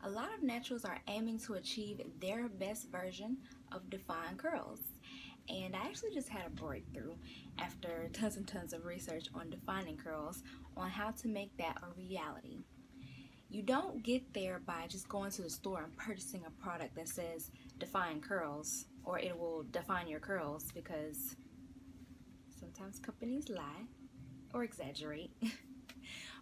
A lot of naturals are aiming to achieve their best version of defined curls. And I actually just had a breakthrough after tons and tons of research on defining curls on how to make that a reality. You don't get there by just going to the store and purchasing a product that says define curls, or it will define your curls, because sometimes companies lie or exaggerate.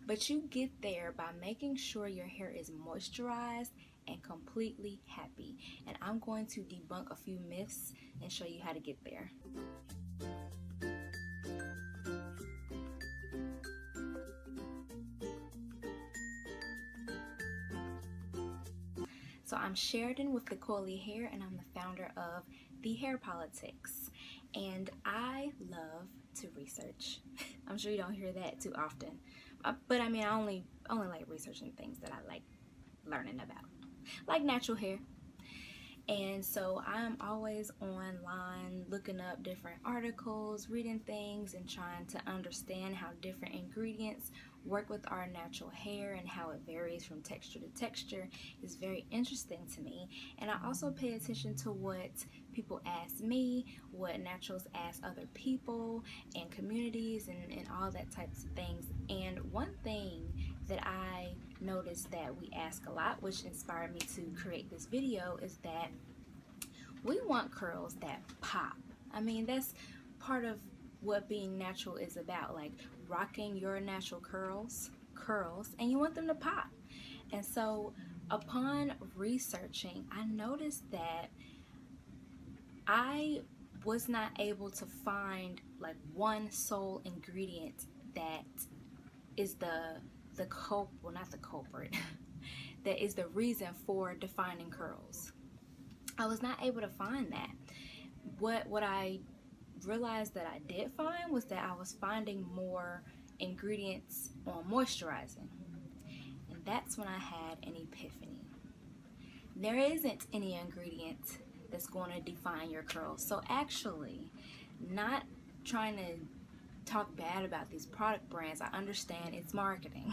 But you get there by making sure your hair is moisturized and completely happy. And I'm going to debunk a few myths and show you how to get there. So I'm Sheridan with the Coily Hair, and I'm the founder of The Hair Politics. And I love to research. I'm sure you don't hear that too often. But I mean, I only like researching things that I like learning about, like natural hair. And so I'm always online looking up different articles, reading things, and trying to understand how different ingredients work with our natural hair and how it varies from texture to texture. Is very interesting to me. And I also pay attention to what people ask me, what naturals ask other people and communities, and all that types of things. And one thing that I noticed that we ask a lot, which inspired me to create this video, is that we want curls that pop. I mean, that's part of what being natural is about, like rocking your natural curls, and you want them to pop. And so upon researching, I noticed that I was not able to find like one sole ingredient that is the not the culprit that is the reason for defining curls. I was not able to find that. What I realized that I did find was that I was finding more ingredients on moisturizing, and that's when I had an epiphany. There isn't any ingredient that's going to define your curls. So actually, not trying to talk bad about these product brands, I understand it's marketing.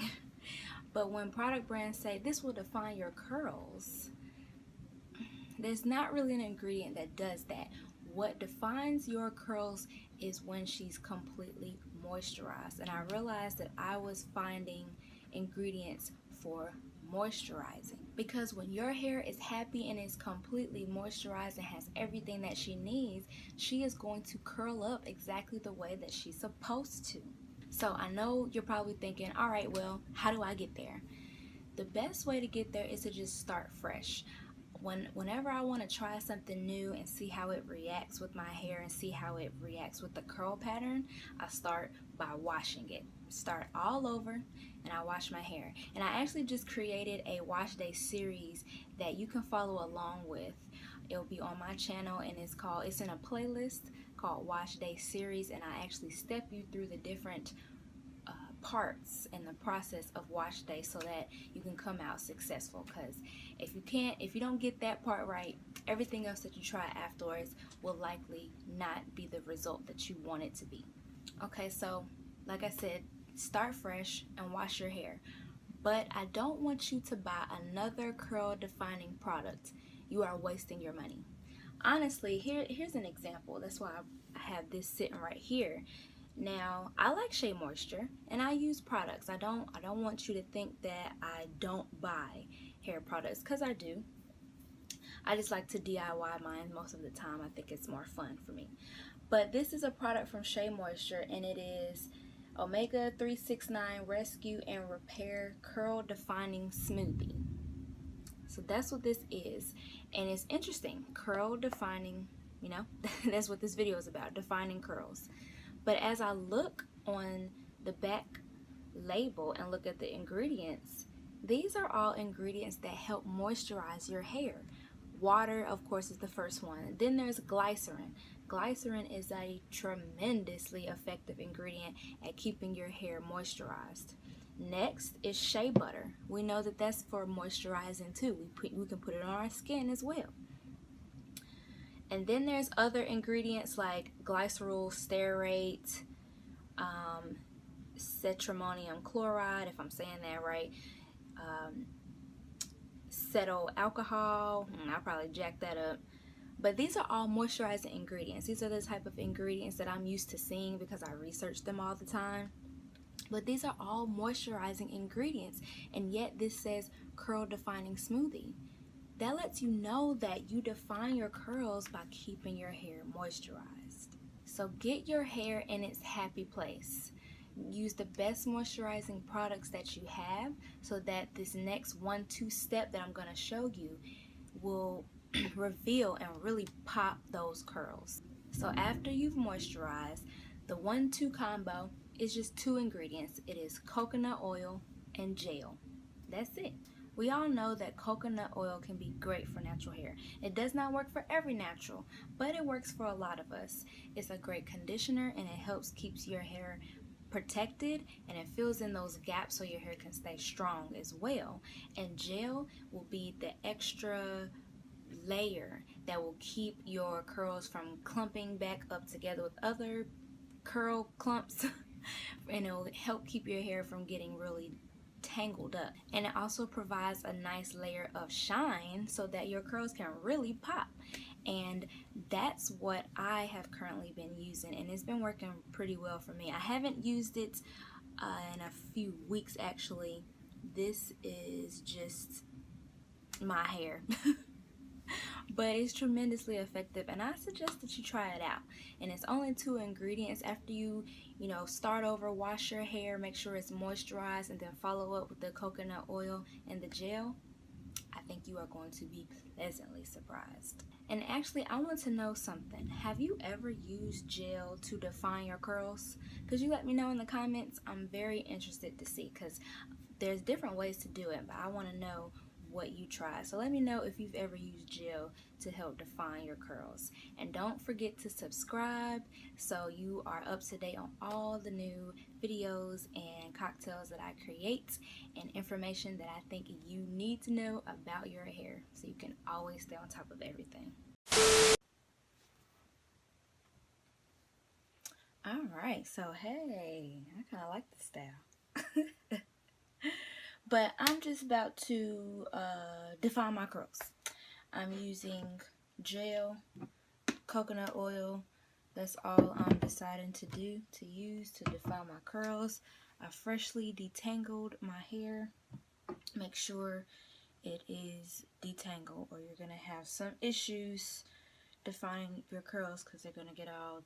But when product brands say this will define your curls, there's not really an ingredient that does that. What defines your curls is when she's completely moisturized. And I realized that I was finding ingredients for moisturizing, because when your hair is happy and is completely moisturized and has everything that she needs, she is going to curl up exactly the way that she's supposed to. So I know you're probably thinking, all right, well, how do I get there? The best way to get there is to just start fresh. Whenever I want to try something new and see how it reacts with my hair and see how it reacts with the curl pattern, I start by washing it. Start all over, and I wash my hair. And I actually just created a wash day series that you can follow along with. It'll be on my channel, and it's in a playlist called Wash Day Series, and I actually step you through the different parts in the process of wash day so that you can come out successful. Because if you don't get that part right, everything else that you try afterwards will likely not be the result that you want it to be. Okay, so like I said, start fresh and wash your hair. But I don't want you to buy another curl defining product. You are wasting your money. Honestly, here's an example. That's why I have this sitting right here. Now, I like Shea Moisture, and I use products. I don't want you to think that I don't buy hair products, because I do. I just like to DIY mine most of the time. I think it's more fun for me. But this is a product from Shea Moisture, and it is Omega 369 Rescue and Repair Curl Defining Smoothie. So that's what this is, and it's interesting. Curl defining, you know, that's what this video is about, defining curls. But as I look on the back label and look at the ingredients, these are all ingredients that help moisturize your hair. Water, of course, is the first one. Then there's glycerin. Glycerin is a tremendously effective ingredient at keeping your hair moisturized. Next is shea butter. We know that that's for moisturizing too. We can put it on our skin as well. And then there's other ingredients like glycerol stearate, cetrimonium chloride, if I'm saying that right, cetyl alcohol. I'll probably jack that up. But these are all moisturizing ingredients. These are the type of ingredients that I'm used to seeing because I research them all the time. But these are all moisturizing ingredients, and yet this says curl defining smoothie. That lets you know that you define your curls by keeping your hair moisturized. So get your hair in its happy place. Use the best moisturizing products that you have so that this next 1-2 step that I'm going to show you will reveal and really pop those curls. So after you've moisturized, the 1-2 combo is just 2 ingredients. It is coconut oil and gel. That's it. We all know that coconut oil can be great for natural hair. It does not work for every natural, but it works for a lot of us. It's a great conditioner and it helps keeps your hair protected, and it fills in those gaps so your hair can stay strong as well. And gel will be the extra layer that will keep your curls from clumping back up together with other curl clumps and it will help keep your hair from getting really tangled up. And it also provides a nice layer of shine so that your curls can really pop. And that's what I have currently been using, and it's been working pretty well for me. I haven't used it in a few weeks actually. This is just my hair. But it's tremendously effective, and I suggest that you try it out. And it's only 2 ingredients. After you start over, wash your hair, make sure it's moisturized, and then follow up with the coconut oil and the gel. I think you are going to be pleasantly surprised. And actually, I want to know something. Have you ever used gel to define your curls? Could you let me know in the comments? I'm very interested to see, because there's different ways to do it, but I want to know what you try. So let me know if you've ever used gel to help define your curls. And don't forget to subscribe so you are up to date on all the new videos and cocktails that I create and information that I think you need to know about your hair so you can always stay on top of everything. Alright, so hey, I kind of like this style. But I'm just about to define my curls. I'm using gel, coconut oil. That's all I'm deciding to use to define my curls. I freshly detangled my hair. Make sure it is detangled or you're going to have some issues defining your curls because they're going to get all,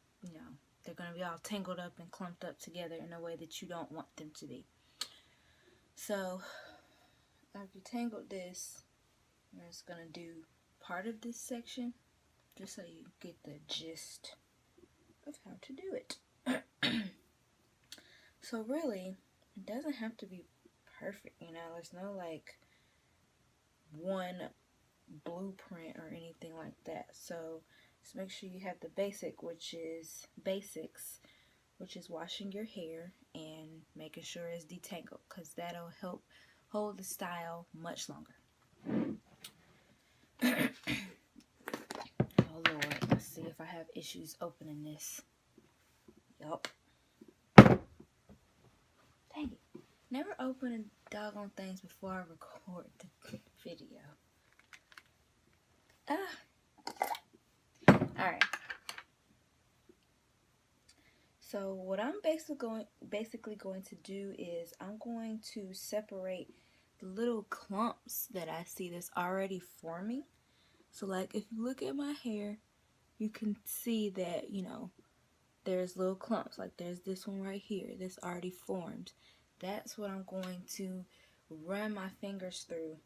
they're going to be all tangled up and clumped up together in a way that you don't want them to be. So I've detangled this. I'm just going to do part of this section just so you get the gist of how to do it. So really, it doesn't have to be perfect, there's no like one blueprint or anything like that. So just make sure you have the basics, which is washing your hair and making sure it's detangled, because that'll help hold the style much longer. Oh Lord, let's see if I have issues opening this. Yup. Dang it. Never open doggone things before I record the video. Alright. So what I'm basically going to do is I'm going to separate the little clumps that I see that's already forming. So like if you look at my hair, you can see that, there's little clumps. Like there's this one right here that's already formed. That's what I'm going to run my fingers through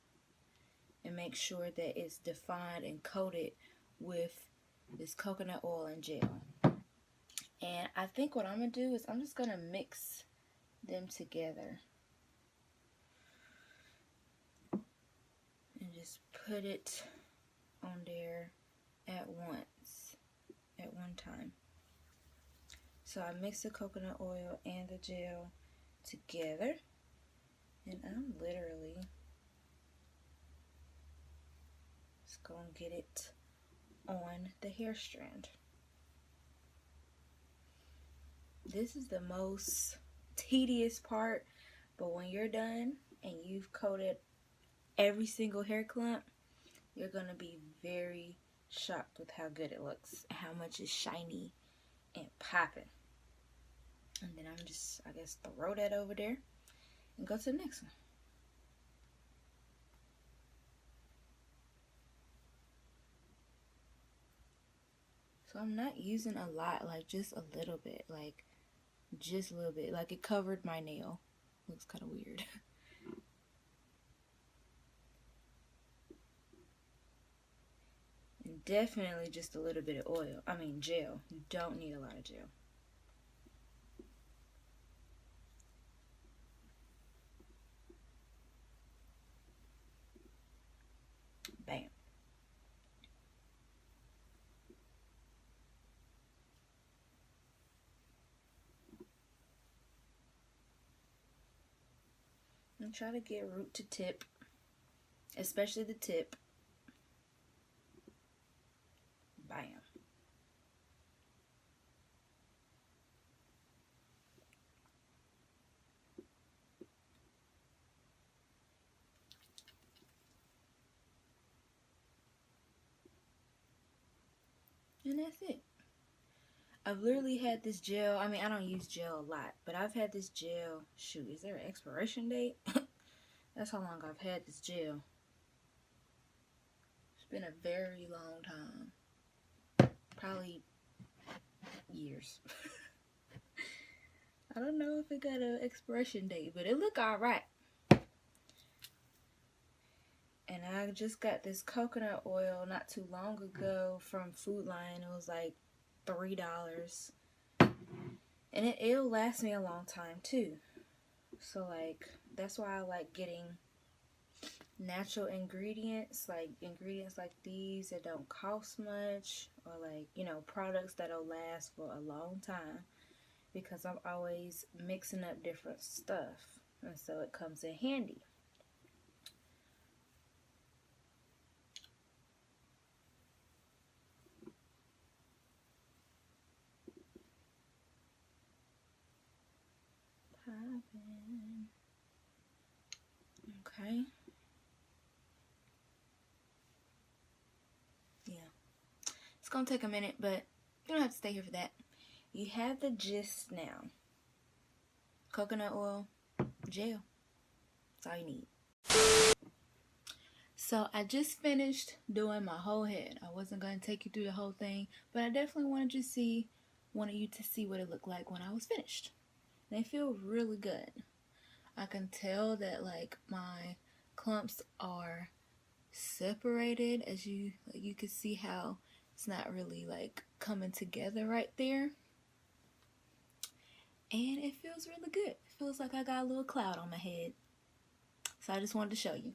and make sure that it's defined and coated with this coconut oil and gel. And I think what I'm going to do is I'm just going to mix them together. And just put it on there at one time. So I mix the coconut oil and the gel together. And I'm literally just going to get it on the hair strand. This is the most tedious part, but when you're done and you've coated every single hair clump, you're gonna be very shocked with how good it looks, how much is shiny and popping. And then I'm just, I guess, throw that over there and go to the next one. So I'm not using a lot, like just a little bit, like just a little bit. Like it covered my nail. Looks kind of weird. And definitely just a little bit of oil. I mean gel. You don't need a lot of gel. Bam. And try to get root to tip, especially the tip. Bam. And that's it. I've literally had this gel. I mean, I don't use gel a lot, but I've had this gel. Shoot, is there an expiration date? That's how long I've had this gel. It's been a very long time. Probably years. I don't know if it got an expiration date, but it look alright. And I just got this coconut oil not too long ago from Food Lion. It was like $3. And it'll last me a long time too. So like, that's why I like getting natural ingredients, like these that don't cost much, or like, you know, products that'll last for a long time, because I'm always mixing up different stuff, and so it comes in handy. Okay. Yeah. It's gonna take a minute, but you don't have to stay here for that. You have the gist now. Coconut oil, gel. That's all you need. So I just finished doing my whole head. I wasn't gonna take you through the whole thing, but I definitely wanted you to see what it looked like when I was finished. They feel really good. I can tell that like my clumps are separated, as you can see how it's not really like coming together right there. And it feels really good. It feels like I got a little cloud on my head. So I just wanted to show you.